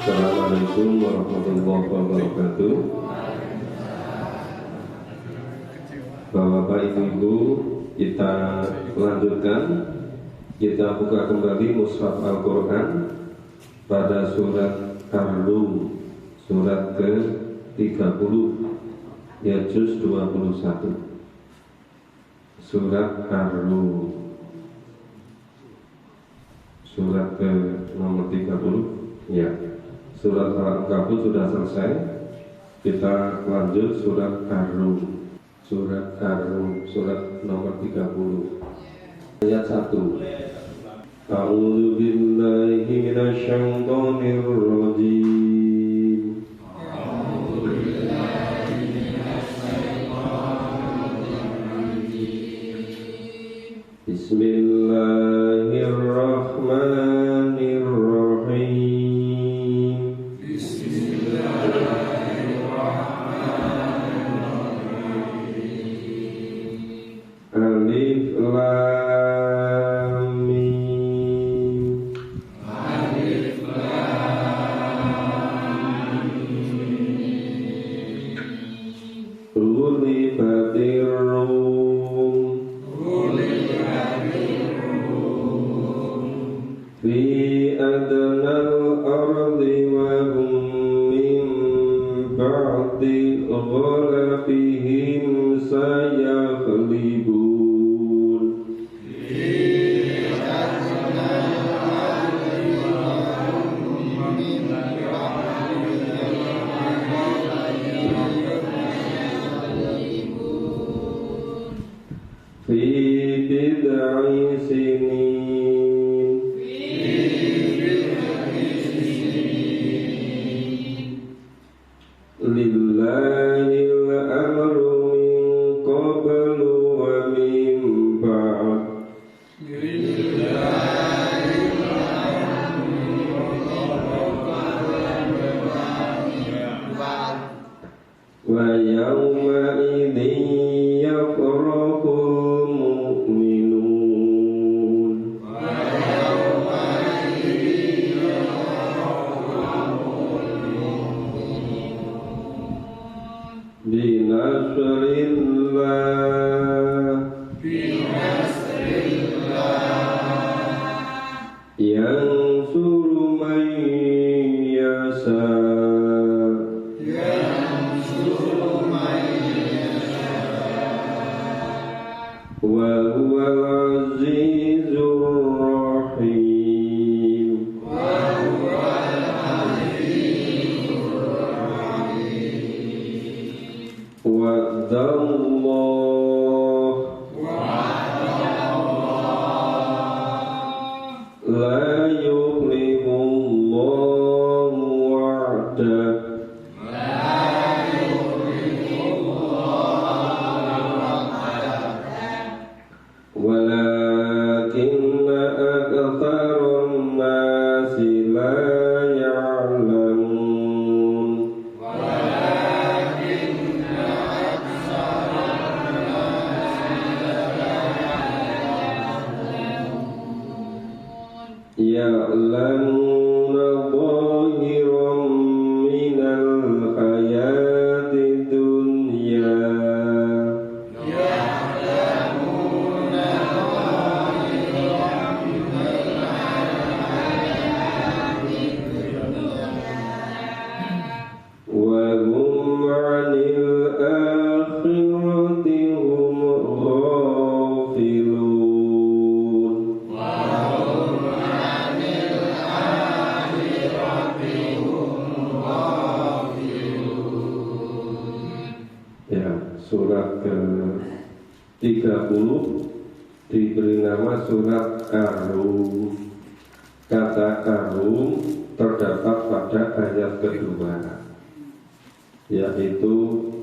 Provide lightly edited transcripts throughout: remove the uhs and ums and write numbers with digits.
Assalamualaikum warahmatullahi wabarakatuh. Bapak Ibu, kita lanjutkan. Kita buka kembali Mushaf Al-Quran pada surat Ar-Rum, surat ke-30, ya juz 21. Surat Ar-Rum, surat ke nomor 30, ya. Surat Al-Ankabut sudah selesai. Kita lanjut surat Ar-Rum. Surat Ar-Rum, surat nomor 30, ayat 1. A'udzu billahi minasyaitonir rajim. Bismillahirrahmanirrahim. Alif Lam Mim. Alif Lam Mim. Ghulibatir Rum. Ghulibatir Rum. Fi adnal ardi wa hum min ba'di ghalabihim sayaghlibun. Fi bid'i sinin. Lillahil amru min qablu wa min ba'd. Wa yawma idzin yafrahul mu'minun. Binasrillah yansuru man yasha. Wa huwal azizur rahim. Wa'dallah la yukhlifullahu wa'dah. Walakinna aktsarun nasi la ya'lamun. Ya'lamuna zahiran minal hayati dunya. Wa hum 'anil akhirati hum ghafilun. Ya, surat ke-30 diberi nama surat Ar-Rum. Kata Ar-Rum terdapat pada ayat kedua, yaitu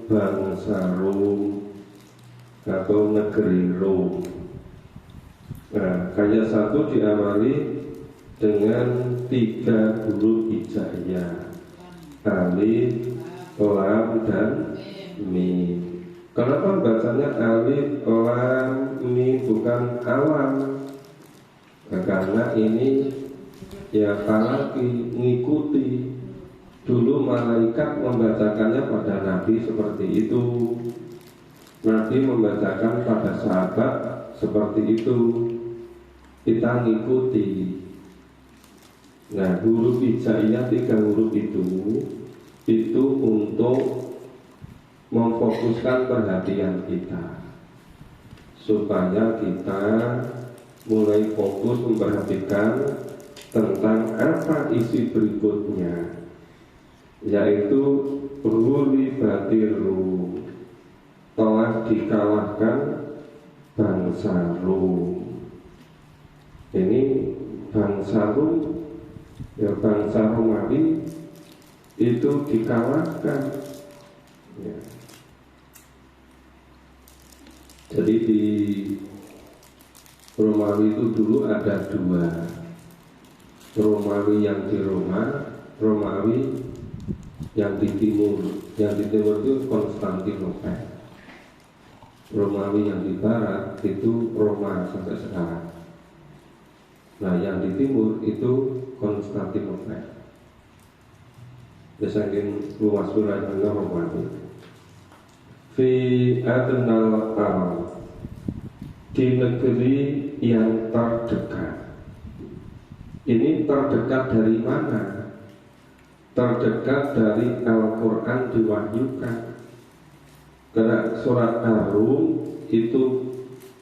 bangsa Rum atau negeri Rum. Nah, ayat 1 diawali dengan 3 huruf hijaiyah, alif, lam, dan mim. Kenapa bacanya alif, lam, mim bukan alam? Nah, karena ini ya talaki, ngikuti Dulu malaikat membacakannya pada Nabi seperti itu, Nabi membacakan pada sahabat seperti itu, kita ngikuti. Nah, huruf hijaiyah 3 huruf itu untuk memfokuskan perhatian kita, supaya kita mulai fokus memperhatikan tentang apa isi berikutnya, yaitu Ghulibatir Rum, telah dikalahkan bangsa Rum. Ini bangsa Rum, ya bangsa Romawi itu dikalahkan, ya. Jadi di Romawi itu dulu ada 2, Romawi yang di Roma, Romawi yang di timur. Yang di timur itu Konstantinopel, Romawi yang di barat itu Roma sampai sekarang. Nah, yang di timur itu Konstantinopel. Saking luas wilayahnya Romawi. Fi adnal al, di negeri yang terdekat. Ini terdekat dari mana? Terdekat dari Al-Quran diwahyukan. Karena surat Ar-Rum itu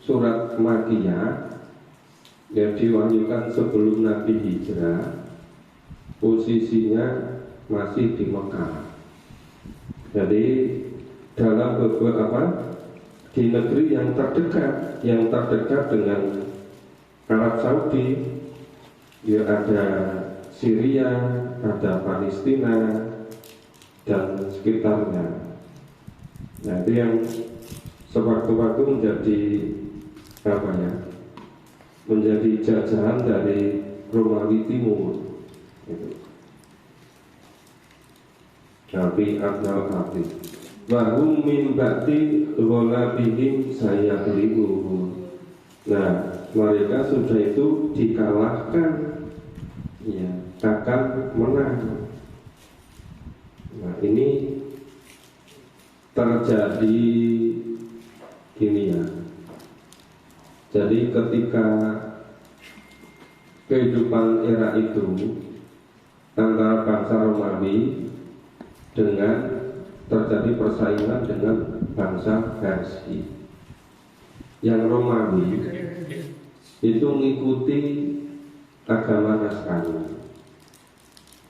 surat Makkiyah yang diwahyukan sebelum Nabi hijrah, posisinya masih di Mekah. Jadi dalam beberapa di negeri yang terdekat dengan Arab Saudi, ya ada Syria, ada Palestina dan sekitarnya. Nah, itu yang sewaktu-waktu menjadi menjadi jajahan dari Romawi Timur. Nabi Abdul Qadir. Wahum min ba'di ghalabihim sayaghlibun. Nah, mereka sudah itu dikalahkan, ya, akan menang. Nah, ini terjadi gini ya. Jadi ketika kehidupan era itu antara bangsa Romawi dengan terjadi persaingan dengan bangsa Persia. Yang Romawi itu mengikuti agama Nasrani,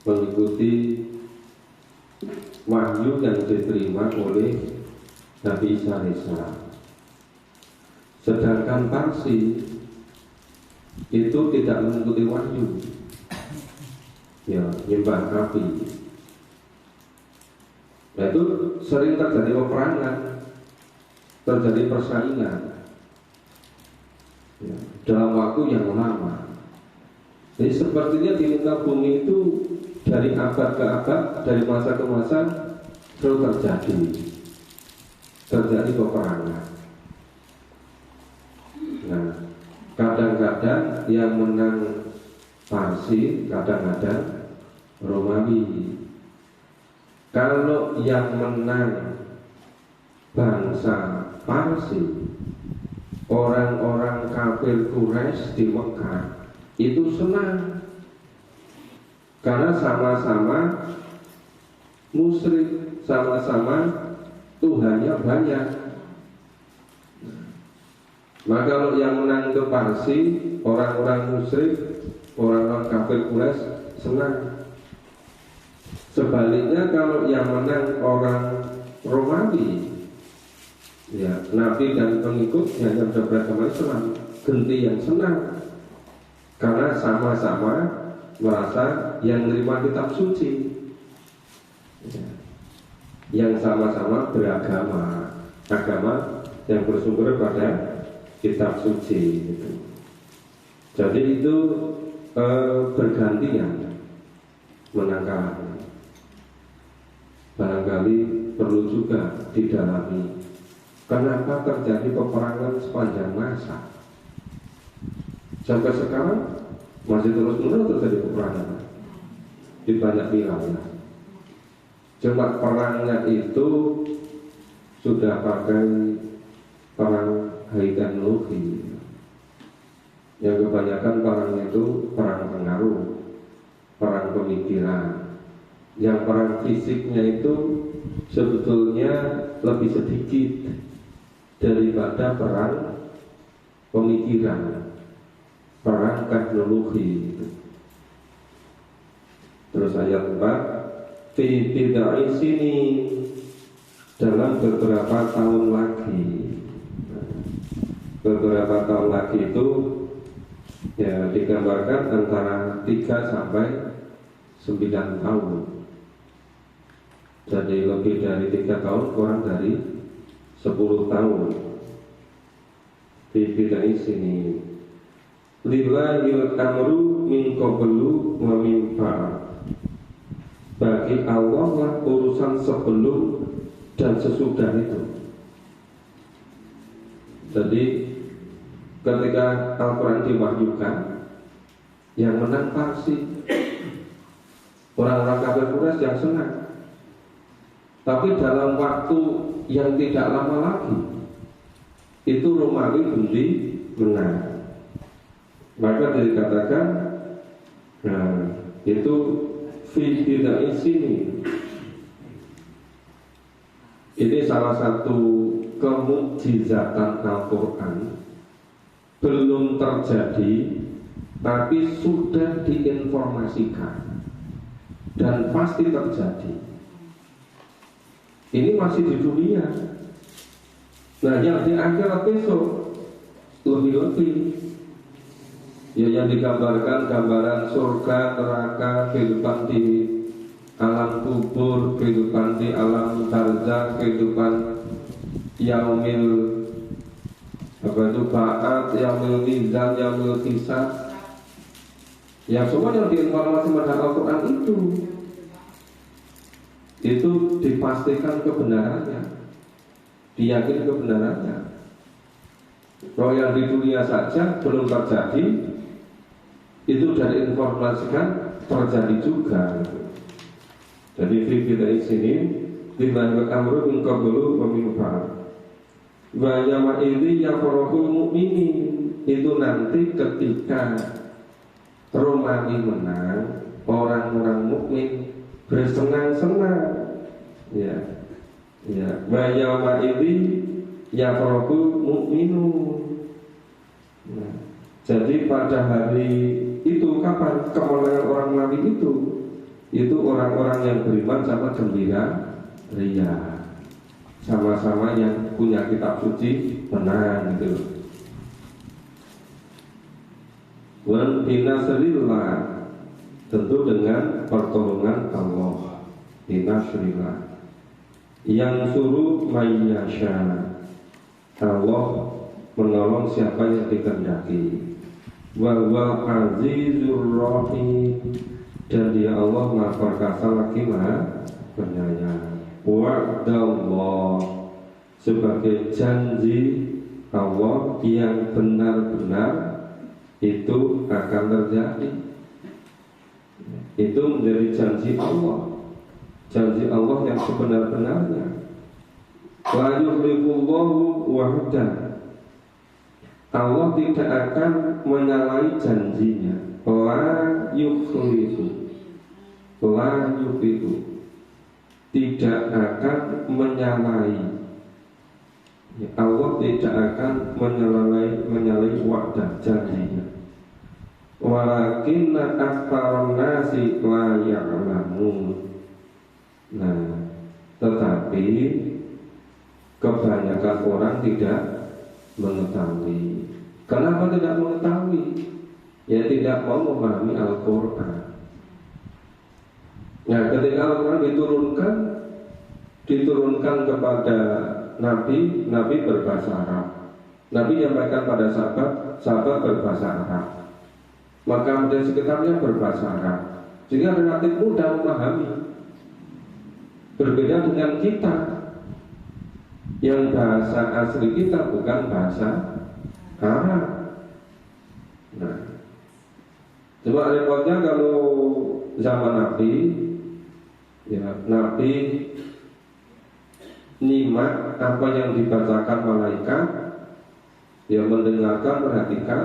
mengikuti wahyu yang diterima oleh Nabi Isa AS. Sedangkan Parsi itu tidak mengikuti wahyu, ya, nyembah api. Nah, itu sering terjadi peperangan, terjadi persaingan, ya, dalam waktu yang lama. Jadi sepertinya di muka bumi itu dari abad ke abad, dari masa ke masa selalu terjadi peperangan. Nah, kadang-kadang yang menang Parsi, kadang-kadang Romawi. Kalau yang menang bangsa Parsi, orang-orang kafir Quraisy di Mekah itu senang, karena sama-sama musyrik, sama-sama Tuhannya banyak. Maka kalau yang menang ke Parsi, orang-orang musyrik, orang-orang kafir Quraisy senang. Sebaliknya kalau yang menang orang Romawi, ya, Nabi dan pengikutnya yang beragama Islam, genti yang senang, karena sama-sama merasa yang menerima kitab suci, ya, yang sama-sama beragama, agama yang bersumber pada kitab suci gitu. Jadi itu bergantian menang kalah. Barangkali perlu juga didalami kenapa terjadi peperangan sepanjang masa. Sampai sekarang masih terus-menerus terjadi peperangan di banyak wilayah. Cuma perangnya itu sudah pakai perang teknologi. Yang kebanyakan perang itu perang pengaruh, perang pemikiran. Yang perang fisiknya itu sebetulnya lebih sedikit daripada perang pemikiran, perang teknologi. Terus ayat 4, fi bid'i sini, dalam beberapa tahun lagi. Beberapa tahun lagi itu ya digambarkan antara 3 sampai 9 tahun. Jadi lebih dari 3 tahun, kurang dari 10 tahun. Fi bid'i sini, lillahil amru min qablu wa min ba'd. Bagi Allah lah urusan sebelum dan sesudah itu. Jadi ketika Al-Quran diwahyukan, yang menang Parsi, orang-orang kafir Quraisy yang senang. Tapi dalam waktu yang tidak lama lagi, itu Romawi bunyi menang. Maka dikatakan, nah, itu fi bid'i sini. Ini salah satu kemukjizatan Al-Quran, belum terjadi tapi sudah diinformasikan dan pasti terjadi. Ini masih di dunia. Nah, yang di akhirat besok lebih-lebih. Ya, yang digambarkan gambaran surga, neraka, kehidupan di alam kubur, kehidupan di alam barzakh, kehidupan yaumil ba'at, yaumil mizan, yaumil hisab. Yang semua yang diinformasi pada Al-Quran itu dipastikan kebenarannya, diyakini kebenarannya. Kalau yang di dunia saja belum terjadi, itu dari informasikan terjadi juga. Jadi fi sini dibangun amru min qablu wa min ba'd. Wa yawma idzi yafrahul mu'minin, itu nanti ketika Romawi menang, orang-orang mukmin bersenang-senang. Ya. Ya, wa yawma idzi yafrahul mu'minun. Nah, jadi pada hari itu kapan kemenangan orang Nabi itu orang-orang yang beriman sama gembira ria, sama-sama yang punya kitab suci menang gitu. Wan binasrillah, tentu dengan pertolongan Allah. Binasrillah, yang suruh mayyasha, Allah menolong siapa yang dikehendaki. Wal azizur rahim, dan dia Allah Maha Perkasa lagi Maha Penyayang. Wa'dallah, sebagai janji Allah yang benar-benar itu akan terjadi. Itu menjadi janji Allah, janji Allah yang sebenar-benarnya. La yukhlifullahu wa'dah, Allah tidak akan menyalahi janjinya. La yukhlifu, tidak akan menyalahi. Allah tidak akan menyalahi wa'dah, janjinya. Walakinna aktsarun nasi la ya'lamun. Nah, tetapi kebanyakan orang tidak mengetahui. Kenapa tidak mengetahui? Ya, tidak mau memahami Al-Quran. Nah, ketika Al-Quran diturunkan kepada Nabi berbahasa Arab. Nabi menyampaikan pada sahabat berbahasa Arab. Maka di sekitarnya berbahasa Arab, sehingga relatif mudah memahami. Berbeda dengan kita, yang bahasa asli kita bukan bahasa Arab. Nah, coba repotnya kalau zaman Nabi Ya, Nabi nyimak apa yang dibacakan malaikat, ya mendengarkan, perhatikan,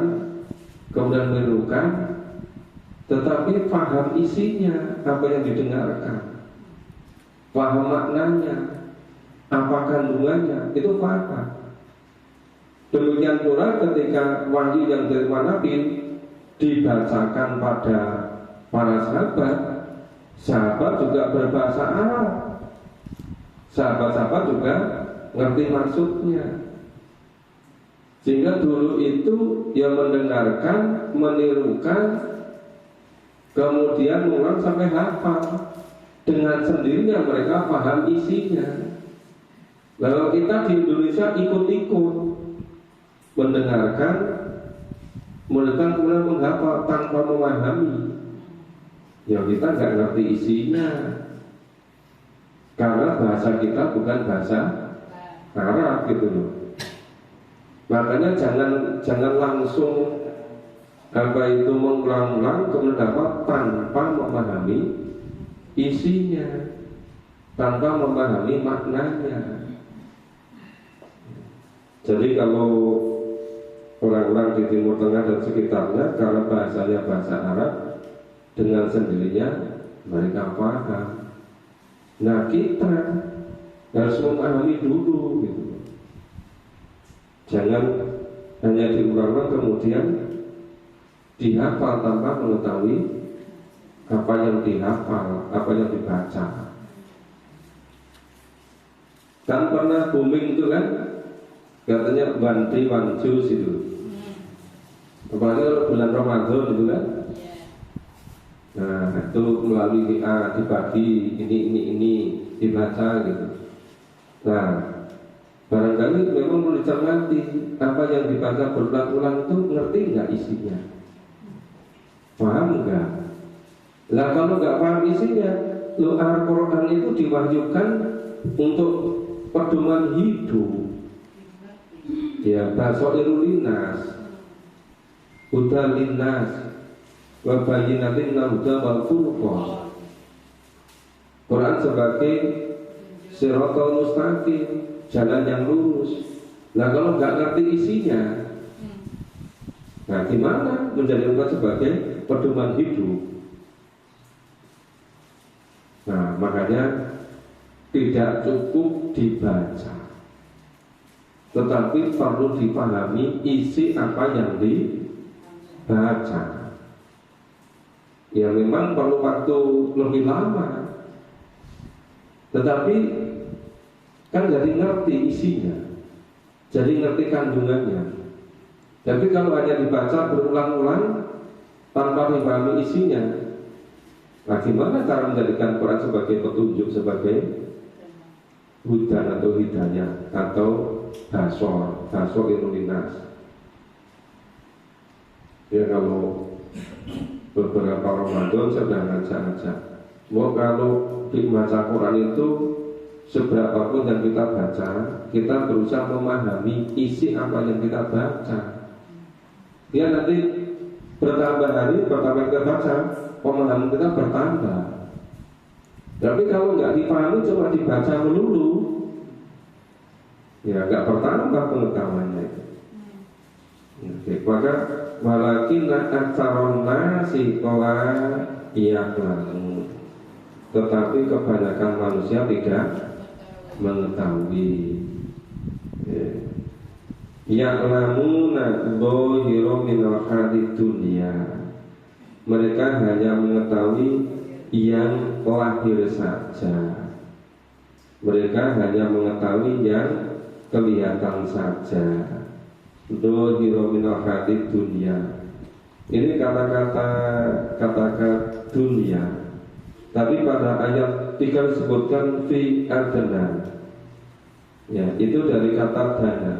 kemudian menirukan, tetapi paham isinya apa yang didengarkan, paham maknanya, apa kandungannya, itu paham. Demikian pula ketika wahyu yang dari Nabi dibacakan pada para sahabat, sahabat juga berbahasa Arab, sahabat-sahabat juga ngerti maksudnya. Sehingga dulu itu yang mendengarkan, menirukan, kemudian mengulang sampai hafal. Dengan sendirinya mereka paham isinya. Lalu kita di Indonesia ikut-ikut mendengarkan, kemudian menghafal tanpa memahami. Ya kita nggak ngerti isinya, karena bahasa kita bukan bahasa Arab gitu loh. Makanya jangan langsung mengulang-ulang kemudian dapat tanpa memahami isinya, tanpa memahami maknanya. Jadi kalau orang-orang di Timur Tengah dan sekitarnya, kalau bahasanya bahasa Arab, dengan sendirinya mereka paham. Nah kita harus memahami dulu gitu. Jangan hanya diulang-ulang kemudian dihafal tanpa mengetahui apa yang dihafal, apa yang dibaca. Kan pernah booming itu kan, katanya banti wancus itu. Apalagi kalau bulan Ramadan itu kan. Nah itu melalui WA dibagi ini dibaca gitu. Nah barangkali memang perlu dicermati apa yang dibaca berulang-ulang itu ngerti nggak isinya, paham nggak? Lah kalau nggak paham isinya, lo Al-Quran itu diwahyukan untuk pedoman hidup, ya basoirul linnas, huda linnas, wa bayyinatin minal huda wal furqan. Quran sebagai siratal mustaqim, jalan yang lurus. Nah kalau nggak ngerti isinya, nah gimana menjadikan sebagai pedoman hidup? Nah makanya tidak cukup dibaca, tetapi perlu dipahami isi apa yang dibaca. Ya memang perlu waktu lebih lama, tetapi kan jadi ngerti isinya, jadi ngerti kandungannya. Tapi kalau hanya dibaca berulang-ulang tanpa dipahami isinya, nah gimana cara menjadikan Quran sebagai petunjuk, sebagai hudan atau hidayah atau basor iluminas? Ya kalau beberapa Ramadan saya sudah ngajak-ngajak, mau kalau dibaca Quran itu seberapapun yang kita baca, kita berusaha memahami isi apa yang kita baca. Ya nanti bertambah hari, bertambah kita baca, pemahaman kita bertambah. Tapi kalau nggak dipahami cuma dibaca melulu, ya nggak bertambah pengetahuannya. Oke, maka walakin aktsarun nasi qala ya'lamun, tetapi kebanyakan manusia tidak mengetahui. Ya'lamuna dhahiran minal hayatid dunya, mereka hanya mengetahui yang lahir saja, mereka hanya mengetahui yang kelihatan saja. Dhahiran minal hayatid dunya, ini kata-kata dunia, tapi pada ayat 3 disebutkan fi adna. Ya, itu dari kata dana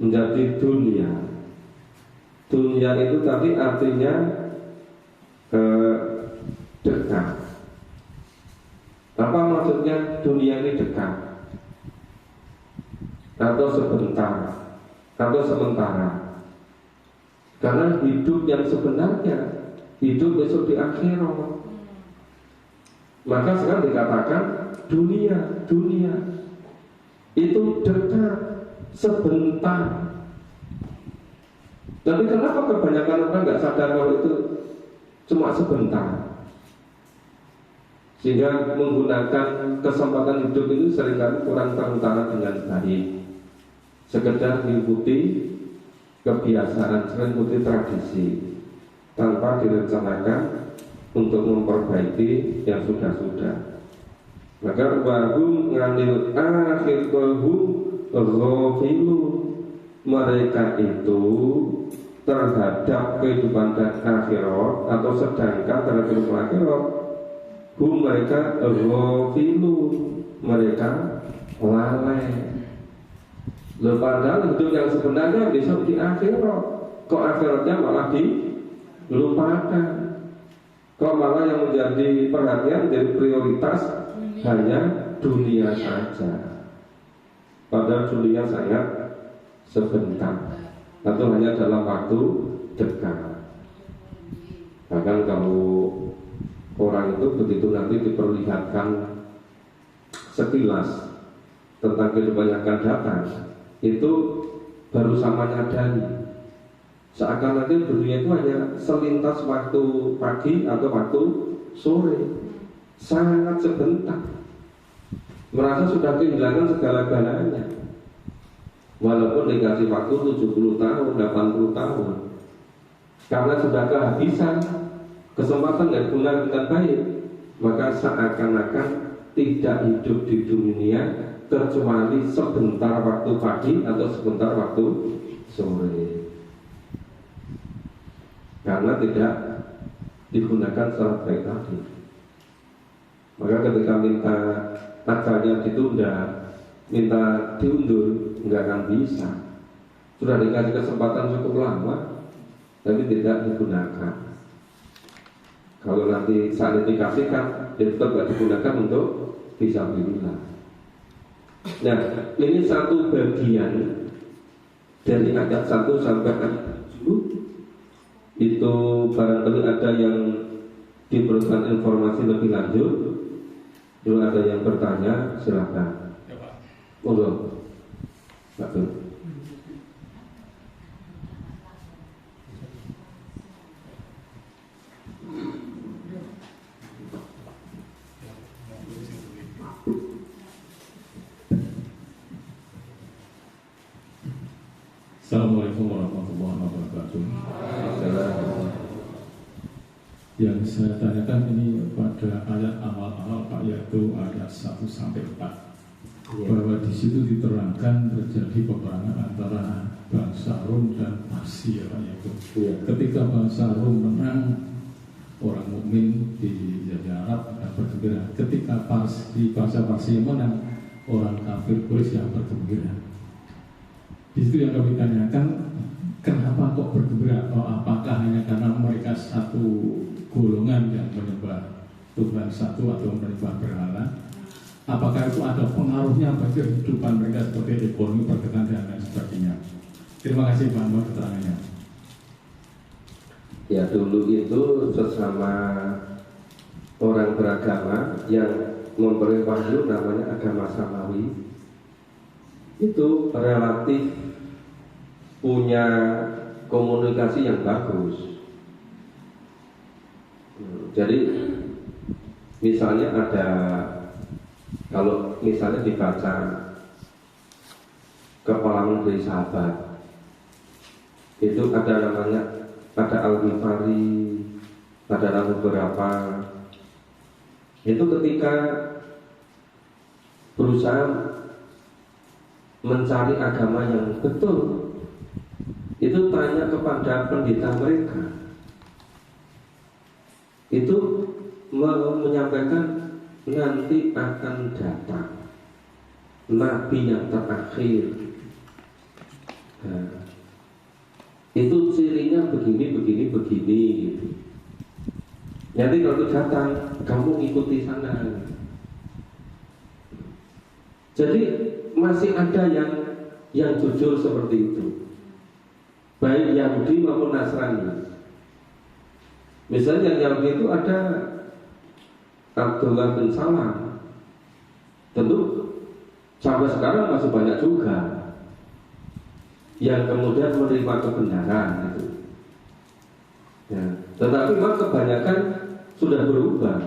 menjadi dunia. Dunia itu tadi artinya dekat. Apa maksudnya dunia ini dekat? Atau sebentar, atau sementara? Karena hidup yang sebenarnya, hidup besok di akhirat. Maka sekarang dikatakan dunia itu dekat, sebentar. Tapi kenapa kebanyakan orang nggak sadar kalau itu cuma sebentar, sehingga menggunakan kesempatan hidup itu seringkali kurang terutama dengan baik, sekedar mengikuti kebiasaan, mengikuti tradisi tanpa direncanakan untuk memperbaiki yang sudah-sudah. Maka wahum nganil akhir wahum ghafilu, mereka itu terhadap kehidupan dan akhirat, atau sedangkan terhadap kehidupan akhirat, mereka ghafilu, mereka lalai. Padahal hidup yang sebenarnya besok di akhirat, kok akhiratnya malah dilupakan, kok malah yang menjadi perhatian, jadi prioritas hanya dunia saja. Padahal dunia sangat sebentar, atau hanya dalam waktu dekat. Bahkan kalau orang itu begitu nanti diperlihatkan sekilas tentang kehidupan yang akan datang, itu baru sama nyadari seakan-akan dunia itu hanya selintas waktu pagi atau waktu sore, sangat sebentar. Merasa sudah kehilangan segala-galanya, walaupun dikasih waktu 70 tahun, 80 tahun. Karena sudah kehabisan, kesempatan nggak digunakan dengan baik, maka seakan-akan tidak hidup di dunia kecuali sebentar waktu pagi atau sebentar waktu sore, karena tidak digunakan secara baik tadi. Maka ketika minta ajalnya ditunda, minta diundur, nggak akan bisa. Sudah dikasih kesempatan cukup lama, tapi tidak digunakan. Kalau nanti saat dikasihkan, dia tetap tidak digunakan untuk fisabilillah. Nah, ini satu bagian dari ayat 1 sampai ayat 7. Itu barangkali ada yang diperlukan informasi lebih lanjut. Kalau ada yang bertanya, silakan. Monggo. Pak Tur. Assalamualaikum warahmatullahi wabarakatuh. Yang saya tanyakan ini pada ayat awal-awal Pak, yaitu ayat 1 sampai 4, bahwa di situ diterangkan terjadi peperangan antara bangsa Rom dan Parsia, yaitu ketika bangsa Rom menang, orang mukmin di Jazirah Arab akan bergembira. Ketika bangsa Parsia menang, orang kafir Quraisy yang bergembira. Di situ yang kami tanyakan, kenapa kok bergembira? Atau apakah hanya karena mereka satu golongan yang menyembah Tuhan satu atau menyembah berhala? Apakah itu ada pengaruhnya bagi kehidupan mereka seperti ekonomi, perdagangan dan lain sebagainya? Terima kasih Pak Ahmad keterangannya. Ya, dulu itu sesama orang beragama yang memperoleh wahyu namanya agama Samawi, itu relatif punya komunikasi yang bagus. Jadi misalnya ada, kalau misalnya dibaca Kepala Menteri Sahabat, itu ada namanya, ada Al-Ghifari, ada beberapa. Itu ketika berusaha mencari agama yang betul, itu tanya kepada pendeta mereka, itu menyampaikan nanti akan datang Nabi yang terakhir. Nah, itu cirinya begini gitu. Nanti kalau datang, kamu ikuti sana. Jadi masih ada yang jujur seperti itu, baik Yahudi maupun Nasrani. Misalnya yang Yahudi itu ada Abdullah bin Salam, tentu sampai sekarang masih banyak juga yang kemudian menerima kebenaran itu. Ya. Tetapi memang kebanyakan sudah berubah.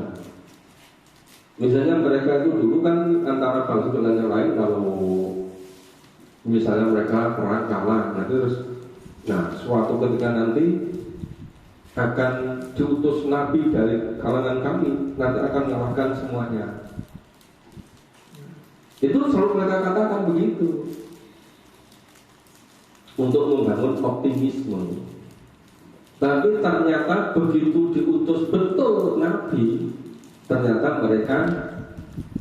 Misalnya mereka itu dulu kan antara bangsa dengan yang lain, kalau misalnya mereka perang kalah, suatu ketika nanti akan diutus nabi dari kalangan kami, nanti akan mengalahkan semuanya. Itu selalu mereka katakan begitu, untuk membangun optimisme. Tapi ternyata begitu diutus betul nabi, ternyata mereka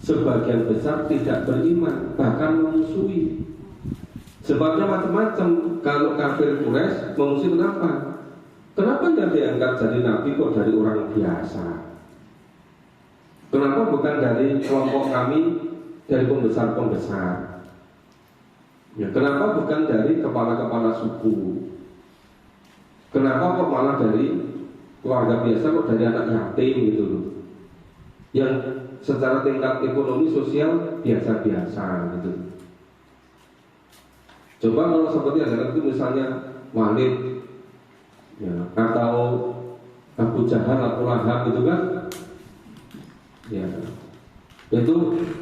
sebagian besar tidak beriman, bahkan memusuhi. Sebabnya macam-macam. Kalau kafir Quraisy mengungsi, kenapa? Kenapa yang diangkat jadi nabi kok dari orang biasa? Kenapa bukan dari kelompok kami, dari pembesar-pembesar? Ya, kenapa bukan dari kepala-kepala suku? Kenapa kok malah dari keluarga biasa, kok dari anak yatim gitu loh, yang secara tingkat ekonomi sosial biasa-biasa gitu. Coba kalau seperti ada itu misalnya Walid, ya, atau Abu Jahal, Abu Lahab gitu kan, ya, itu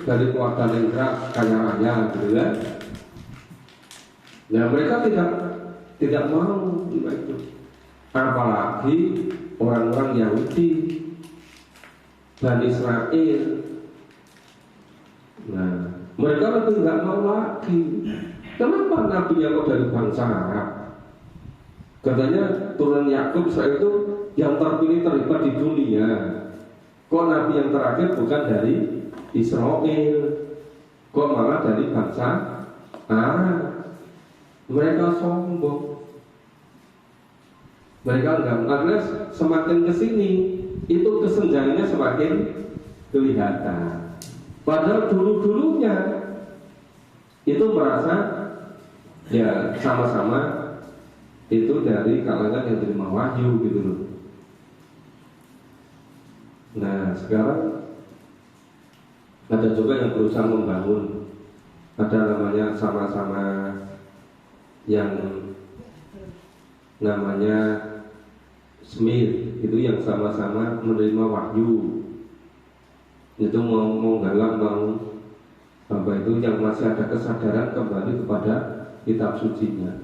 dari keluarga negara kaya raya gitu kan. Ya, mereka tidak mau itu. Apalagi orang-orang Yahudi, Bani Israel. Nah, mereka lebih nggak mau lagi. Kenapa Nabi yang dari bangsa Arab? Katanya turunan Yakub Israel itu yang terpilih terhebat di dunia. Kok Nabi yang terakhir bukan dari Israel? Kok malah dari bangsa Arab? Mereka sombong. Mereka enggak, karena semakin kesini itu kesenjangannya semakin kelihatan. Padahal dulu-dulunya itu merasa ya sama-sama itu dari kalangan yang terima wahyu gitu loh. Nah sekarang ada juga yang berusaha membangun, ada namanya sama-sama yang namanya Smith, itu yang sama-sama menerima wahyu, itu mau galang mau apa itu, yang masih ada kesadaran kembali kepada kitab sucinya.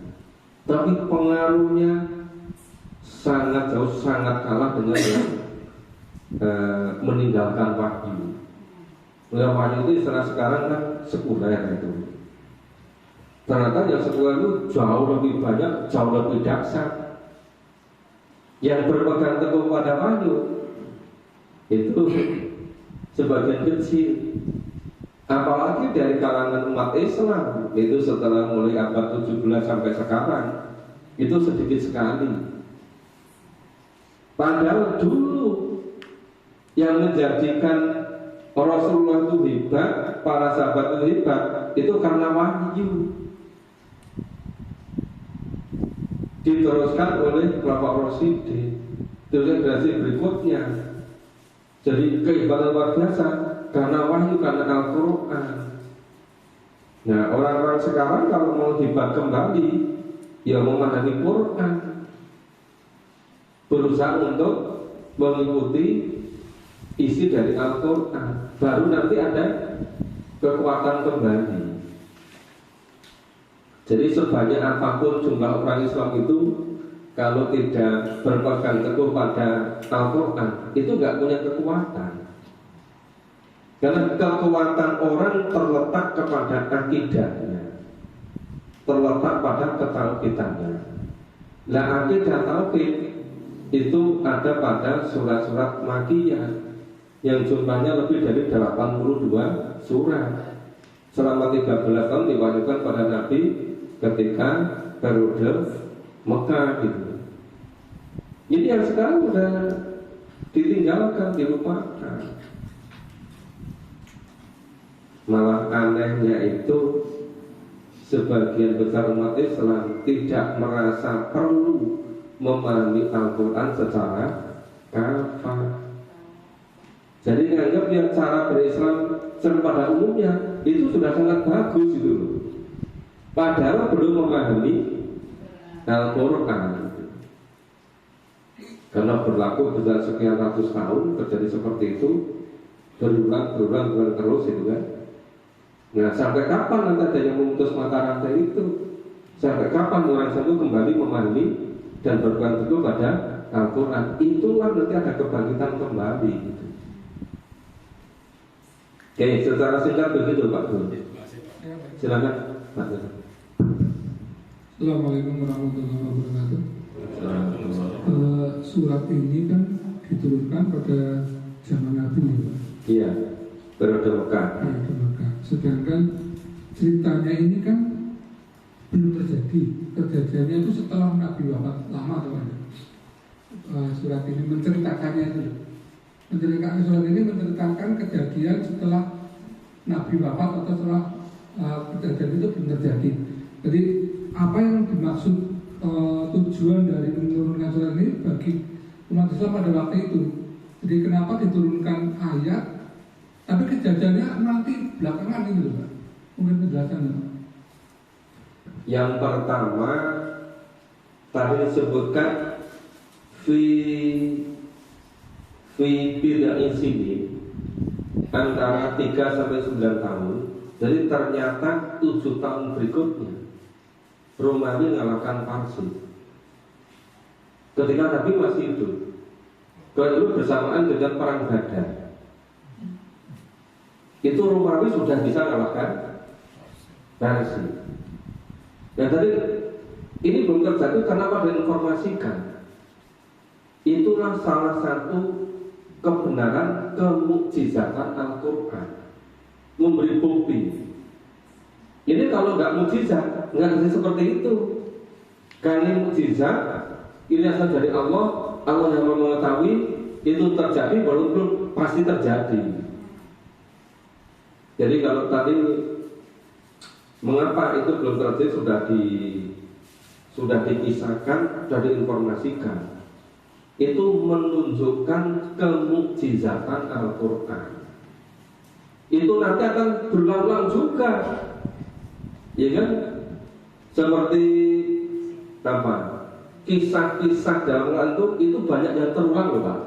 Tapi pengaruhnya sangat jauh, sangat kalah dengan yang meninggalkan wahyu. Wahyu itu istilah sekarang kan sekuler itu. Ternyata yang sekuler itu jauh lebih banyak, jauh lebih dahsyat. Yang berpegang teguh pada wahyu itu sebagian kecil. Apalagi dari kalangan umat Islam, itu setelah mulai abad 17 sampai sekarang itu sedikit sekali. Padahal dulu yang menjadikan Rasulullah itu hebat, para sahabat itu hebat, itu karena wahyu diteruskan oleh kelompok Rasyidin. Generasi berikutnya jadi kehebatan luar biasa karena wahyu, karena Al-Quran. Nah orang-orang sekarang kalau mau hebat kembali, ya memahami Quran, berusaha untuk mengikuti isi dari Al-Quran, baru nanti ada kekuatan kembali. Jadi sebanyak apapun jumlah orang Islam itu, kalau tidak berpegang teguh pada Al-Quran, itu nggak punya kekuatan. Karena kekuatan orang terletak kepada akidahnya, terletak pada ketauhidannya. Nah akidah tauhid itu ada pada surat-surat Makkiyah yang jumlahnya lebih dari 82 surat. Selama 13 tahun diwahyukan pada Nabi ketika periode Mekah gitu. Ini yang sekarang sudah ditinggalkan, dilupakan. Malah anehnya itu sebagian besar umat Islam tidak merasa perlu memahami Al-Quran secara kafah. Jadi menganggap yang cara berislam pada umumnya itu sudah sangat bagus gitu loh. Padahal belum memahami Al-Quran. Karena berlaku sudah sekian ratus tahun terjadi seperti itu, berulang terus itu kan. Nah, sampai kapan nanti ada yang memutus mata rantai itu? Sampai kapan orang itu kembali memahami dan berpegang teguh pada Al-Quran? Itulah nanti ada kebangkitan kembali gitu. Oke, secara singkat begitu Pak Guru. Silakan Pak Guru. Assalamualaikum warahmatullahi wabarakatuh. Surat ini kan diturunkan pada zaman Nabi ya Pak? Iya, periode Mekah. Periode Mekah. Sedangkan ceritanya ini kan belum terjadi. Kejadiannya itu setelah Nabi wafat lama Pak. Surat ini menceritakannya itu. Menceritakan surat ini menceritakan kejadian setelah Nabi wafat atau setelah kejadian itu belum terjadi. Jadi apa yang dimaksud tujuan dari menurunkan surat ini bagi umat Islam pada waktu itu? Jadi kenapa diturunkan ayat, tapi kejadiannya nanti belakangan itu Pak? Mungkin penjelasannya. Yang pertama tadi disebutkan fi bid'in sini antara 3 sampai 9 tahun. Jadi ternyata 7 tahun berikutnya Romawi mengalahkan Parsi ketika Nabi masih hidup. Kalau bersamaan dengan perang Badar, itu Romawi sudah bisa mengalahkan Parsi. Dan tadi ini belum terjadi karena pada informasikan. Itulah salah satu kebenaran kemukjizatan Al-Quran, memberi bukti. Ini kalau nggak mukjizat, nggak bisa seperti itu. Karena mukjizat ini asal dari Allah, Allah yang mengetahui itu terjadi walaupun pasti terjadi. Jadi kalau tadi mengapa itu belum terjadi sudah dikisahkan, sudah diinformasikan. Itu menunjukkan kemukjizatan Al-Quran. Itu nanti akan berulang-ulang juga, ya kan? Seperti apa? Kisah-kisah dalam Al-Quran itu banyak yang terulang loh Pak.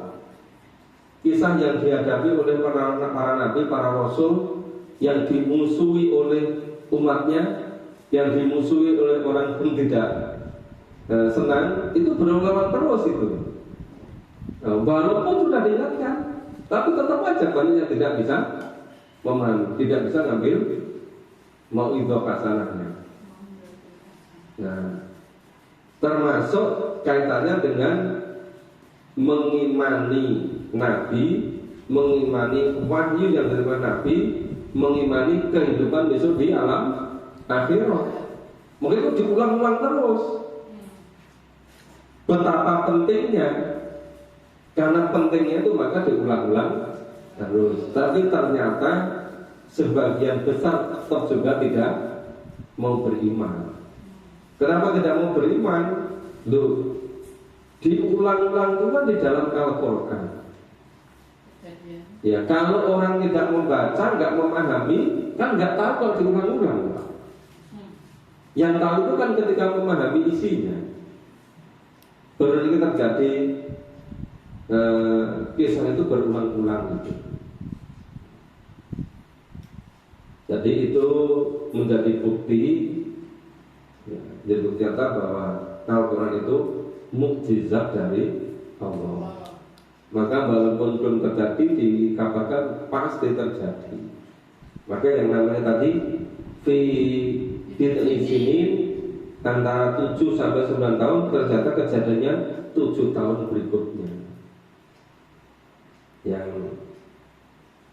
Kisah yang dihadapi oleh para nabi, para rasul, yang dimusuhi oleh umatnya, yang dimusuhi oleh orang yang tidak senang, itu berulang-ulang terus itu. Walaupun sudah diingatkan, tapi tetap aja banyak yang tidak bisa memahami, tidak bisa ngambil mau itu kasanahnya. Nah, termasuk kaitannya dengan mengimani Nabi, mengimani wahyu yang dari Nabi, mengimani kehidupan besok di alam akhirat. Mungkin itu diulang-ulang terus. Betapa pentingnya, karena pentingnya itu maka diulang-ulang terus. Tapi ternyata sebagian besar tetap juga tidak mau beriman. Kenapa tidak mau beriman? Loh, diulang-ulang itu kan di dalam Al-Quran. Ya, kalau orang tidak membaca, nggak memahami, kan nggak tahu kalau diulang-ulang. Yang tahu itu kan ketika memahami isinya. Baru ini terjadi kisah itu berulang-ulang gitu. Jadi itu menjadi bukti, ya, jadi bukti nyata bahwa Al-Quran itu mukjizat dari Allah. Maka walaupun belum terjadi, dikabarkan pasti terjadi. Maka yang namanya tadi fi sini antara 7 sampai 9 tahun, ternyata kejadiannya 7 tahun berikutnya. Yang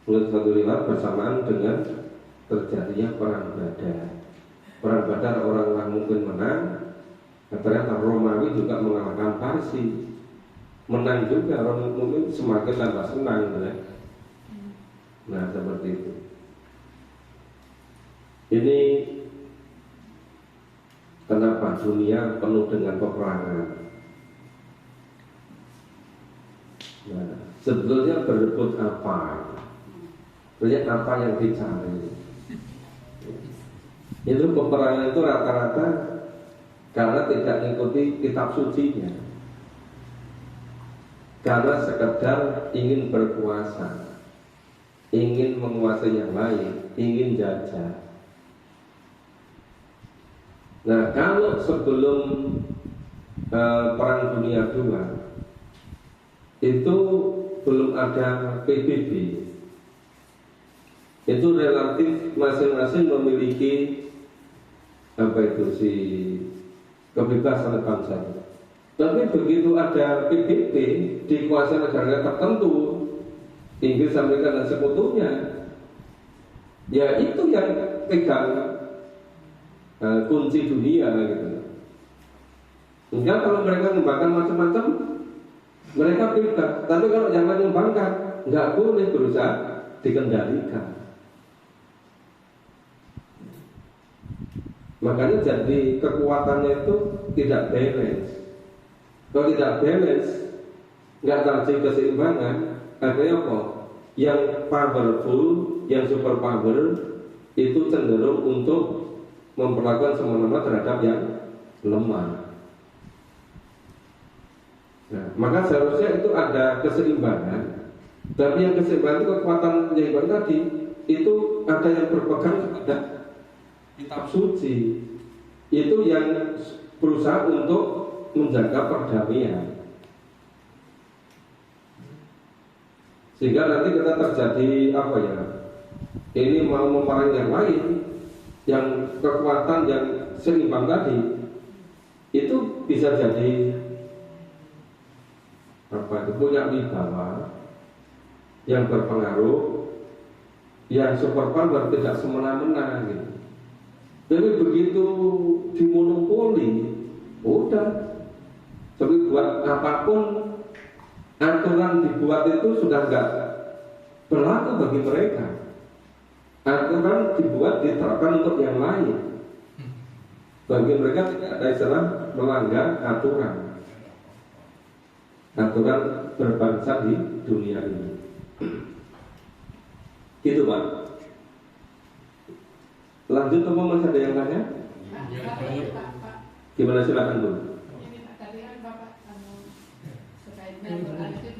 menurut satu riwayat bersamaan dengan terjadinya perang Badar. Perang Badar orang-orang mungkin menang, ternyata Romawi juga mengalahkan Parsi. Menang juga, orang mungkin semakin tambah senang ya. Nah seperti itu. Ini kenapa dunia penuh dengan peperangan? Nah, sebetulnya berebut apa? Sebetulnya apa yang dicari? Itu peperangan itu rata-rata karena tidak mengikuti kitab sucinya, karena sekedar ingin berkuasa, ingin menguasai yang lain, ingin jajah. Nah, kalau sebelum Perang Dunia II itu belum ada PBB, itu relatif masing-masing memiliki kebebasan bangsa. Tapi begitu ada PBB dikuasai negara tertentu, Inggris, Amerika dan sekutunya, ya itu yang pegang kunci dunia gitu. Enggak, kalau mereka mengembangkan macam-macam, mereka bebas. Tapi kalau yang lain mengembangkan, nggak boleh berusaha dikendalikan. Makanya jadi kekuatannya itu tidak balance. Kalau tidak balance, nggak terjadi keseimbangan. Artinya apa? Yang powerful, yang super power itu cenderung untuk memperlakukan semena-mena terhadap yang lemah. Nah, maka seharusnya itu ada keseimbangan. Tapi yang keseimbangan itu kekuatan yang tadi itu ada yang berpegang kepada kitab suci, itu yang berusaha untuk menjaga perdamaian, sehingga nanti kita terjadi apa ya? Ini mau memerangi yang lain, yang kekuatan yang seimbang tadi itu bisa jadi punya wibawa yang berpengaruh, yang super power tidak semena-mena gitu. Jadi begitu dimonopoli, udah. Tapi buat apapun aturan dibuat itu sudah enggak berlaku bagi mereka. Aturan dibuat diterapkan untuk yang lain. Bagi mereka tidak ada istilah melanggar aturan berbangsa di dunia ini. Gitu Pak. Lanjut apa masih ada yang tanya? Gimana, silakan Bu. Ini Pak, tadi kan Bapak sebaiknya Quran itu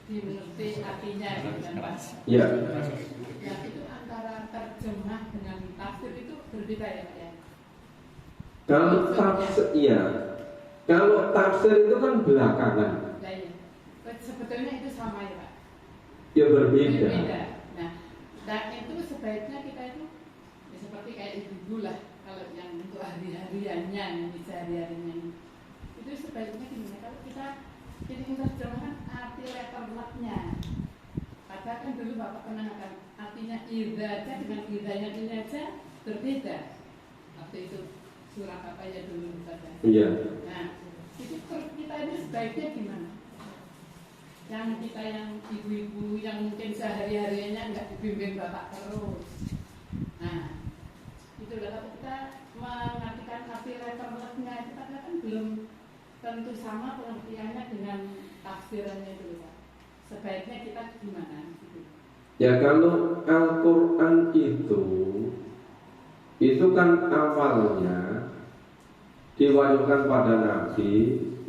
dimengerti artinya gitu kan Pak. Ya. Ya itu antara terjemah dengan tafsir itu berbeda ya Pak ya? Kalau tafsir, iya. Kalau tafsir itu kan belakangan. Ya, ya. Sebetulnya itu sama ya Pak? Ya berbeda. Berbeda. Nah, dan itu sebaiknya kita itu ya seperti kayak ibu lah, kalau yang untuk hari-hariannya, yang sehari-harinya ini, itu sebaiknya gimana? Kalau kita ini terjemahkan arti letternya, padahal kan dulu Bapak pernah akan artinya ida aja dengan idanya ini aja berbeda. Waktu itu surat apa ya dulu saja. Iya. Nah, itu kita ini sebaiknya gimana? Yang kita yang ibu-ibu yang mungkin sehari-harinya nggak dibimbing Bapak terus. Nah, itu kalau kita mengartikan arti letternya itu kan belum tentu sama pengertiannya dengan tafsirannya itu Pak. Sebaiknya kita gimana? Gitu. Ya kalau Al-Quran itu kan awalnya diwahyukan pada Nabi,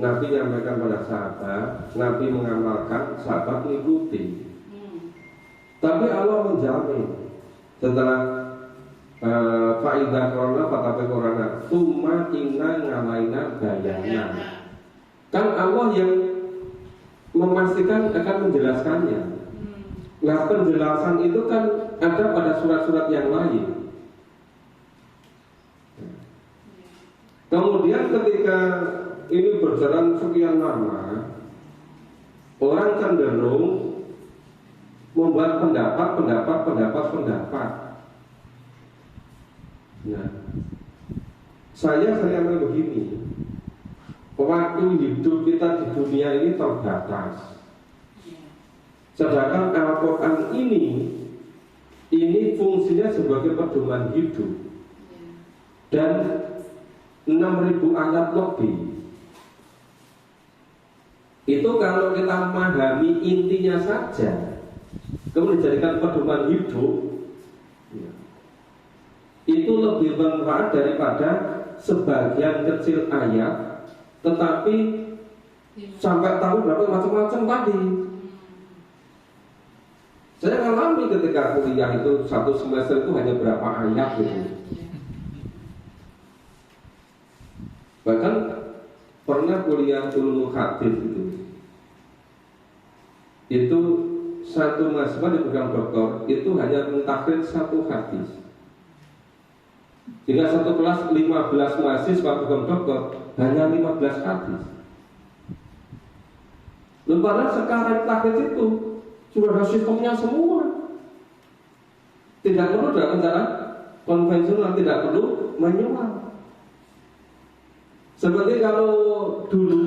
Nabi menyampaikan pada sahabat, Nabi mengamalkan, sahabat mengikuti. Tapi Allah menjamin setelah Fa'idah Corona, Fatafi Corona, Tuma inna ngalaina bayana. Kan Allah yang memastikan akan menjelaskannya. Nah penjelasan itu kan ada pada surat-surat yang lain. Kemudian ketika ini berjalan sekian lama, orang cenderung membuat pendapat. Nah, saya ambil begini, waktu hidup kita di dunia ini terbatas. Sedangkan Al-Quran ini fungsinya sebagai pedoman hidup. Dan 6.000 ayat lebih Itu kalau kita memahami intinya saja, kemudian dijadikan pedoman hidup, ya, itu lebih bermanfaat daripada sebagian kecil ayat, tetapi sampai tahu berapa macam-macam tadi. Saya ngalami ketika kuliah itu satu semester itu hanya berapa ayat gitu. Bahkan pernah kuliah ulumul hadis itu satu mahasiswa di program doktor itu hanya mentakrir satu hadis. Jika satu kelas 15 mahasiswa program doktor hanya 15 hadis. Padahal sekarang takrir itu sudah ada sistemnya semua. Tidak perlu dalam cara konvensional, tidak perlu manual. Seperti kalau dulu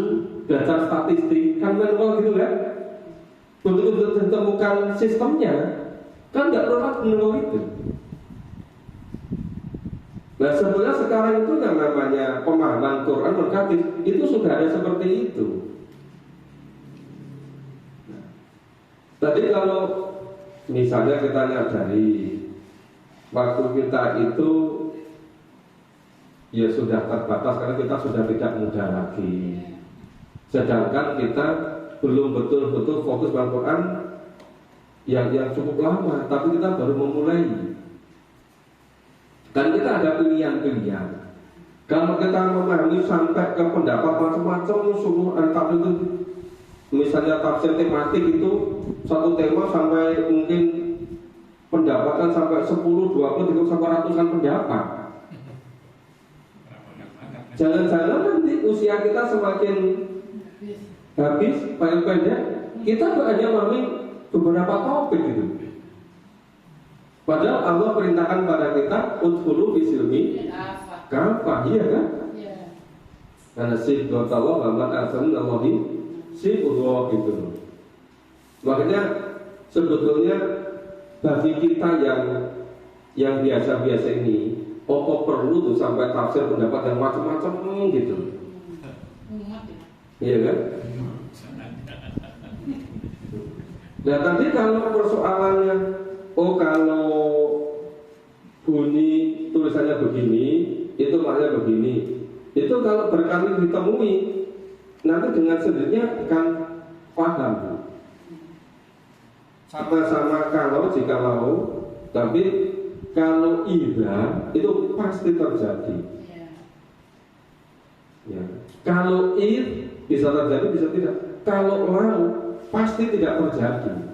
belajar statistik kan manual gitu kan, betul-betul ditemukan sistemnya, kan tidak perlu manual itu. Nah sebenarnya sekarang itu yang namanya pemahaman Quran dan hadis itu sudah ada seperti itu. Tadi kalau misalnya kita nyadari waktu kita itu ya sudah terbatas karena kita sudah tidak muda lagi. Sedangkan kita belum betul-betul fokus pada Quran yang cukup lama, tapi kita baru memulai. Dan kita ada pilihan-pilihan. Kalau kita memahami sampai ke pendapat macam-macam seluruh entah itu misalnya tafsir tematik itu satu tema sampai mungkin pendapatan sampai 10, 20, 30 sampai ratusan pendapat. Jangan-jangan nanti usia kita semakin habis, paling pendek, kita hanya memahami beberapa topik gitu. Padahal Allah perintahkan pada kita udkhulu bisilmi kafah, iya kan? Karena sifdotullah wa man ahsanallahi sifdullah gitu. Makanya sebetulnya bagi kita yang biasa-biasa ini, apa perlu tuh sampai tafsir pendapat yang macam-macam gitu? Iya kan? Nah tadi kalau persoalannya, oh kalau bunyi tulisannya begini, itu maknanya begini. Itu kalau berkali ditemui, nanti dengan sendirinya akan paham. Sama-sama kalau jika mau, tapi kalau idza itu pasti terjadi. Ya. Kalau id bisa terjadi, bisa tidak. Kalau lau pasti tidak terjadi.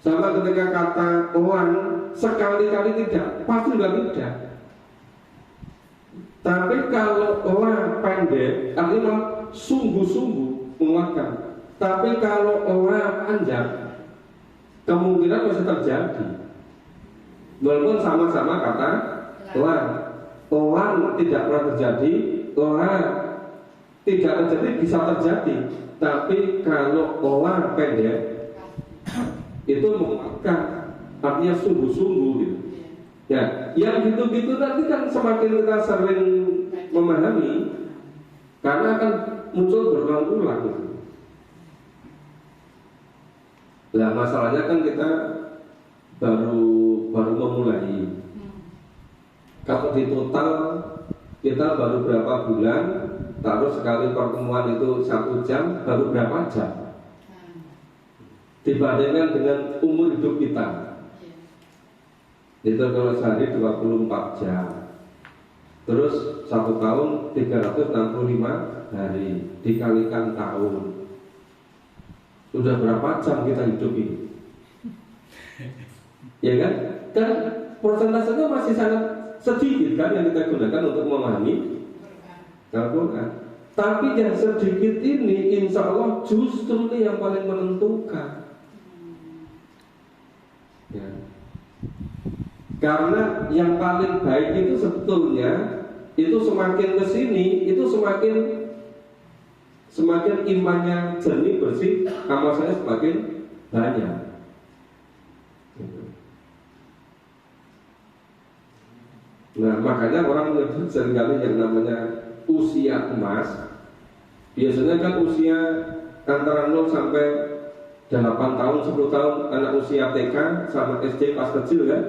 Sama ketika kata wan sekali-kali tidak, pasti juga tidak. Tapi kalau la pendek, artinya sungguh-sungguh menguatkan. Tapi kalau la panjang, kemungkinan masih terjadi. Walaupun sama-sama kata la, tidak pernah terjadi, la tidak terjadi bisa terjadi. Tapi kalau la pendek itu menguatkan, artinya sungguh-sungguh gitu. Ya, yang gitu-gitu nanti kan semakin kita sering memahami, karena akan muncul berulang-ulang gitu. Nah masalahnya kan kita baru memulai. Kalau di total kita baru berapa bulan, taruh sekali pertemuan itu 1 jam, baru berapa jam dibandingkan dengan umur hidup kita. Itu kalau sehari 24 jam, terus 1 tahun 365 hari dikalikan tahun, sudah berapa jam kita hidup ini? Ya kan? Dan persentasenya masih sangat sedikit kan yang kita gunakan untuk memahami Al-Quran. Tapi yang sedikit ini insya Allah justru ini yang paling menentukan. Ya. Karena yang paling baik itu sebetulnya itu semakin kesini itu semakin imannya jernih bersih, amal saya semakin banyak. Nah makanya orang menyebut seringkali yang namanya usia emas Biasanya kan usia antara 0 sampai 8 tahun, 10 tahun anak usia TK sama SD pas kecil kan.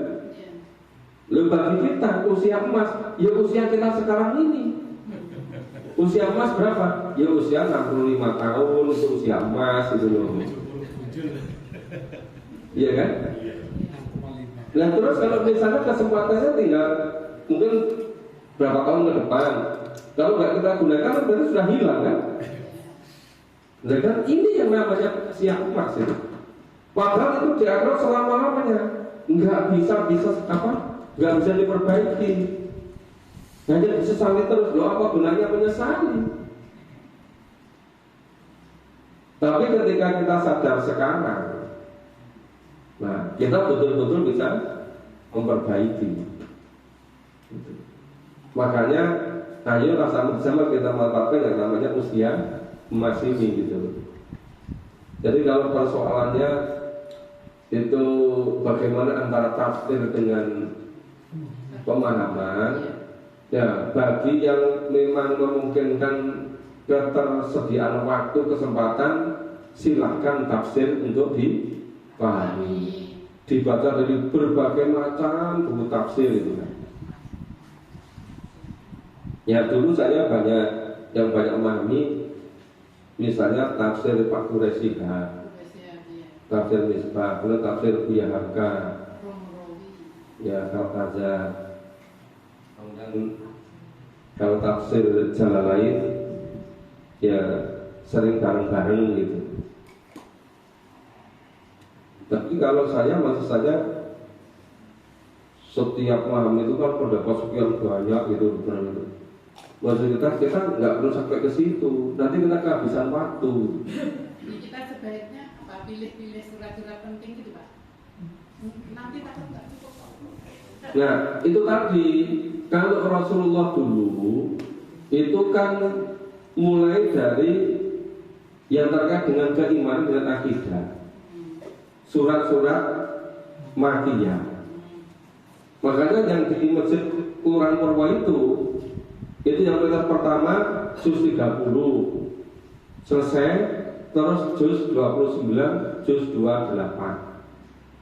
Lalu bagi kita usia emas, ya usia kita sekarang ini. Usia emas berapa? Ya usia 65 tahun itu usia emas itu loh. Iya kan? Nah terus kalau misalnya kesempatannya tinggal mungkin berapa tahun ke depan, kalau nggak kita gunakan berarti sudah hilang kan? Nah kan ini yang namanya usia emas itu. Padahal itu diatur selama-lamanya, nggak bisa nggak bisa diperbaiki. Hanya disesali terus, loh apa gunanya menyesali? Tapi ketika kita sadar sekarang, nah kita betul-betul bisa memperbaiki. Makanya ayo sama-sama kita manfaatkan yang namanya usia emas ini gitu. Jadi kalau persoalannya itu bagaimana antara tafsir dengan pemahaman, ya bagi yang memang memungkinkan ketersediaan waktu kesempatan, silahkan tafsir untuk dipahami, dibaca dari berbagai macam buku tafsir itu. Ya dulu saya banyak memahami, misalnya tafsir Pak Quraisyihab, tafsir Misbah, kemudian tafsir Buya Hamka, ya Al-Azhar. Kemudian kalau tafsir Jalalain ya sering bareng-bareng gitu. Tapi kalau saya maksud saya setiap malam itu kan pendapat sekian banyak gitu. Maksud kita nggak perlu sampai ke situ, nanti kita kehabisan waktu. Jadi kita sebaiknya pilih-pilih surat-surat penting gitu Pak. Nanti takut nggak cukup. Nah itu tadi, kalau Rasulullah dulu itu kan mulai dari yang terkait dengan keimanan dengan akidah, surat-surat Makkiyah. Makanya yang di Masjid Quran Purwa itu yang pertama juz 30 selesai, terus juz 29, juz 28,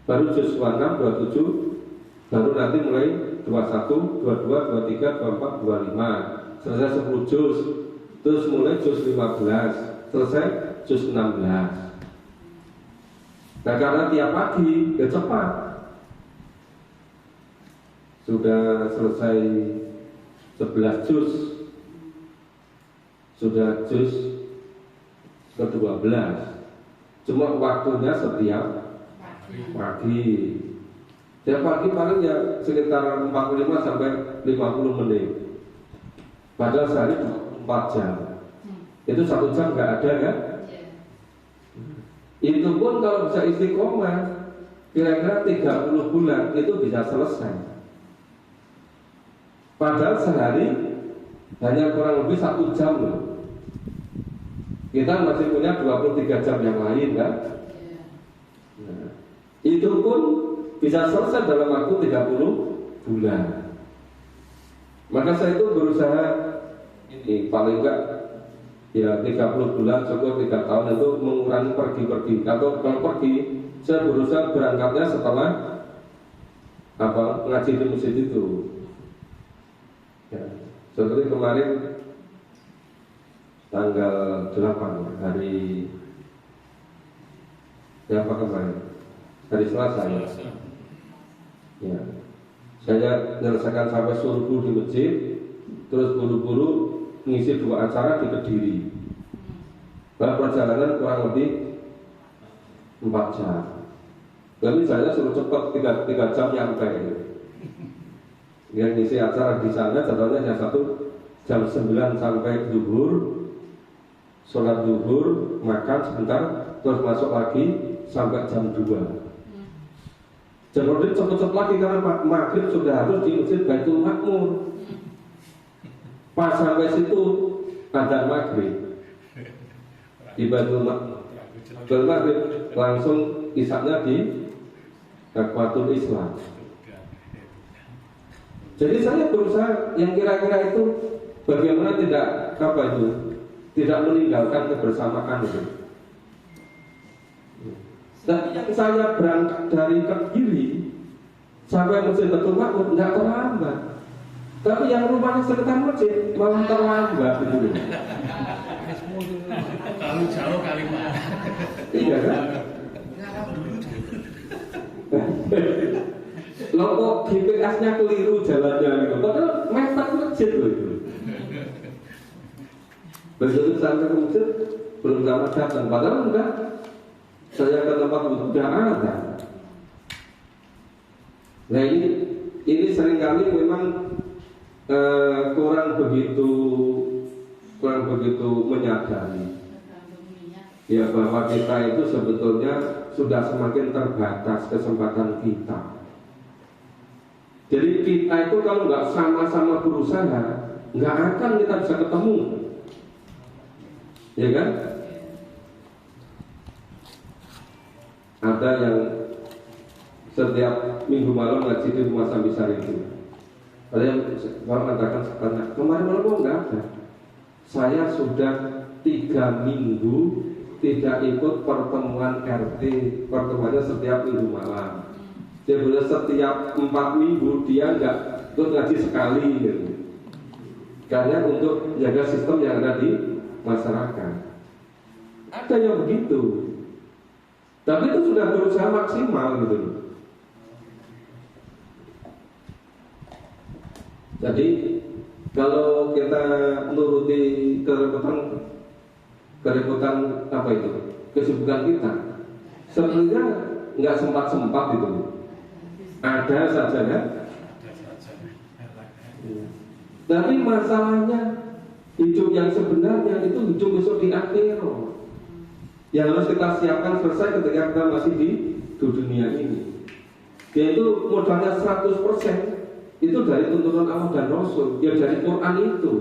baru juz 26, 27, baru nanti mulai 21, 22, 23, 24, 25, selesai 10 juz, terus mulai juz 15, selesai juz 16. Nah karena tiap pagi ya cepat, sudah selesai 11 juz, sudah juz ke-12. Cuma waktunya setiap pagi. Setiap pagi paling ya sekitar 45 sampai 50 menit. Padahal sehari 4 jam. Itu 1 jam nggak ada kan? Itu pun kalau bisa istiqomah kira-kira 30 bulan itu bisa selesai. Padahal sehari hanya kurang lebih 1 jam loh. Kita masih punya 23 jam yang lain kan? Nah, itu pun bisa selesai dalam waktu 30 bulan. Maka saya itu berusaha ini paling enggak ya 30 bulan cukup 3 tahun itu mengurangi pergi-pergi. Atau kalau pergi saya berusaha berangkatnya setelah ngaji di masjid itu. Ya, seperti kemarin tanggal 8 hari apa kemarin? Hari Selasa ya. Ya. Saya menyelesaikan sampai subuh di masjid, terus buru-buru mengisi 2 acara di Kediri. Perjalanan kurang lebih 4 jam. Tapi saya suruh cepat 3 jam nyampe. Yang ngisi acara di sana contohnya jam 9 sampai zuhur, sholat zuhur, makan sebentar, terus masuk lagi sampai jam 2. Jam 2 cepet-cepet lagi karena maghrib sudah harus di masjid Baitul Makmur. Pas sampai situ ada maghrib di Baitul Makmur. Baitul Maghrib langsung isaknya di Ikhwatul Islam. Jadi saya berusaha yang kira-kira itu bagaimana tidak tidak meninggalkan kebersamaan itu. Dan yang saya berangkat dari Kediri sampai masjid Betul Makmur nggak terlambat, tapi yang rumahnya sekitar masjid malah terlambat gitu. Terlalu jauh kali Pak. Iya kan? Lo kok GPS-nya keliru jalannya gitu, padahal mepet masjid loh itu. Begitu sampai ke masjid belum lama datang, padahal enggak. Saya ke tempat wudhu tidak ada. Nah ini seringkali memang kurang begitu menyadari ya bahwa kita itu sebetulnya sudah semakin terbatas kesempatan kita. Jadi kita itu kalau nggak sama-sama berusaha, nggak akan kita bisa ketemu, ya kan? Ada yang setiap minggu malam ngaji di rumah Sambisari itu. Ada yang mengatakan sekarang kemarin malam kok nggak ada. Saya sudah 3 minggu tidak ikut pertemuan RT, pertemuannya setiap minggu malam. Dia bilang setiap 4 minggu dia nggak ikut ngaji sekali gitu. Karena untuk jaga sistem yang ada di masyarakat. Ada yang begitu. Tapi itu sudah berusaha maksimal gitu. Jadi kalau kita menuruti keributan apa itu, kesibukan kita, sebenarnya nggak sempat itu. Ada saja kan? Tapi masalahnya hidup yang sebenarnya itu hidup besok di akhirat. Yang harus kita siapkan selesai ketika kita masih di dunia ini. Yaitu modalnya 100% itu dari tuntunan Allah dan Rasul, ya dari Quran itu.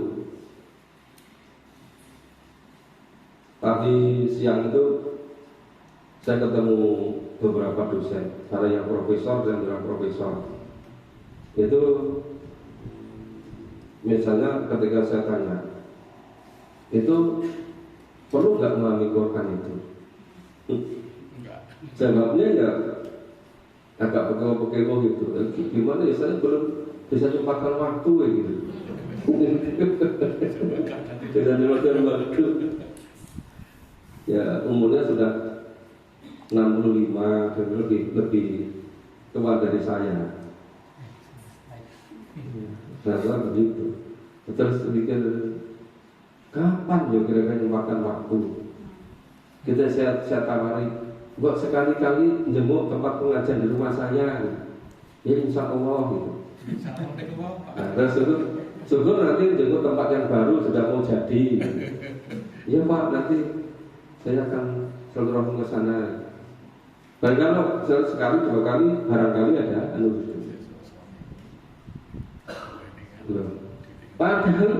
Tadi siang itu saya ketemu beberapa dosen, ada yang profesor dan yang profesor. Itu misalnya ketika saya tanya, itu perlu nggak memahami Quran itu? Jawabnya ya agak pekelo-pekelo gitu. Gimana ya, saya belum bisa sempatkan waktu ya gitu. Bisa sempatkan waktu. Ya umurnya sudah 65 dan lebih tua dari saya. Saya begitu. Terus pikir, kapan ya kira-kira makan waktu? Saya tawari, buat sekali-kali jenguk tempat pengajian di rumah saya. Ya insya Allah gitu. Nah, terus syukur nanti jenguk tempat yang baru sudah mau jadi. Iya Pak, nanti saya akan selalu ke sana. Dan kalau sekali 2 kali barangkali ada padahal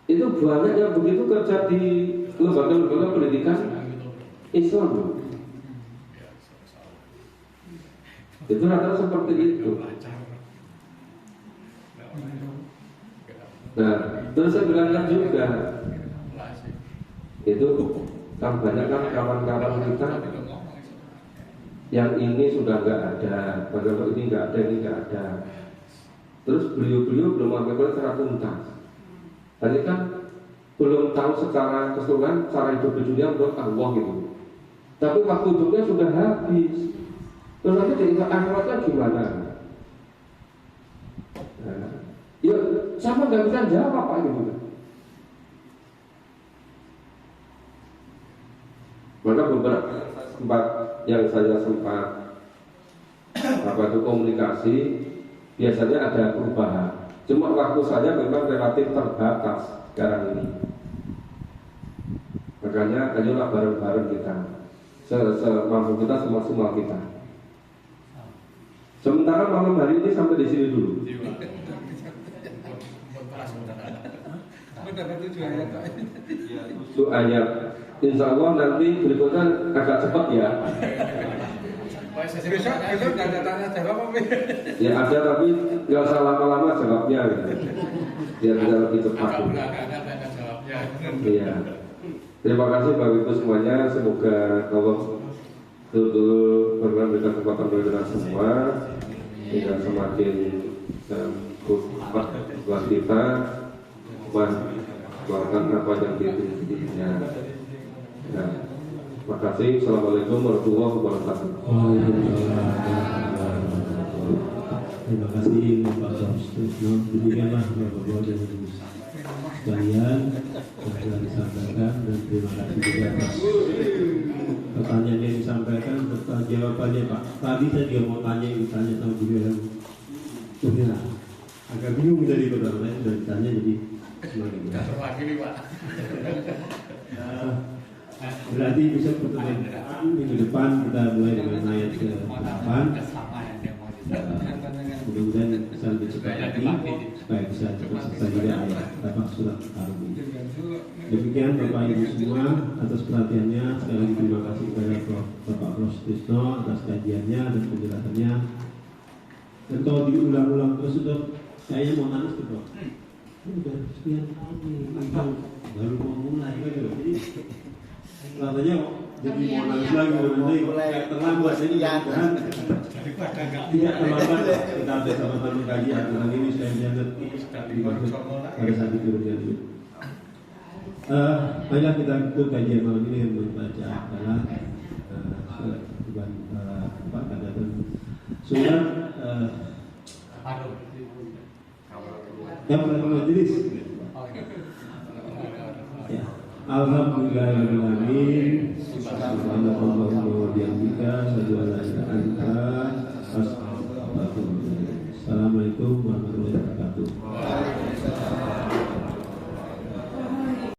itu banyak yang begitu kerja di lembaga-lembaga pendidikan Islam. Itu rata-rata seperti itu. Nah, terus saya bilangkan juga, itu kan banyak kan kawan-kawan kita yang ini sudah nggak ada, bagaimana ini nggak ada, ini nggak ada. Terus beliau-beliau belum mengambil secara tuntas. Tadi kan belum tahu secara keseluruhan cara hidup di dunia menurut Allah gitu. Tapi waktu hidupnya sudah habis. Terus nanti di akhiratnya gimana? Nah, ya sama nggak bisa jawab Pak gitu. Maka beberapa yang saya sempat komunikasi, biasanya ada perubahan. Cuma waktu saya memang relatif terbatas sekarang ini. Makanya ayolah bareng-bareng kita, semampu kita, semaksimal kita. Sementara malam hari ini sampai di sini dulu. Itu ayat. Insya Allah nanti berikutnya agak cepat ya. Besok nggak ada tanya jawab apa? Ya ada, tapi nggak usah lama-lama jawabnya gitu. Biar kita lebih cepat. Nggak ada tanya jawabnya. Iya. Terima kasih Bapak Ibu semuanya. Semoga Allah betul-betul memberikan kekuatan bagi kita semua, sehingga semakin kuat buat kita melakukan apa yang diinginnya. Nah, terima kasih. Assalamualaikum warahmatullahi wabarakatuh. Terima kasih Pak Sutrisno. Demikianlah Bapak-Bapak dan Ibu sekalian yang telah disampaikan, dan terima kasih juga atas pertanyaan yang disampaikan serta jawabannya Pak. Tadi saya juga mau tanya sama Bu Yohan. Agak bingung jadi pertama saya sudah ditanya, jadi semakin berat. Terwakili Pak. Berarti bisa pertemuan minggu depan kita mulai dengan ayat ke-8. Mudah-mudahan bisa lebih cepat lagi supaya bisa cepat selesai juga ayat surat Al-Rum ini. Demikian Bapak Ibu semua atas perhatiannya. Sekali lagi terima kasih kepada Bapak Prof. Sutrisno atas kajiannya dan penjelasannya. Dan kalau diulang-ulang terus sudah kayaknya mau nangis tuh Prof. Udah sekian tahun nih, baru mau mulai kan gitu. Jadi rasanya jadi mau nangis lagi, nanti kayak terlambat. Jadi mudah-mudahan tidak terlambat kita bersama-sama kaji aturan ini supaya bisa ngerti pada saat diturunkan itu. Baiklah, kita tutup kajian malam ini yang membaca adalah Pak Kadatan Surat yang pertama majelis. Ya. Alhamdulillahirrahmanirrahim. Subhanallahumma wa bihamdika, asyhadu an la ilaha illa anta,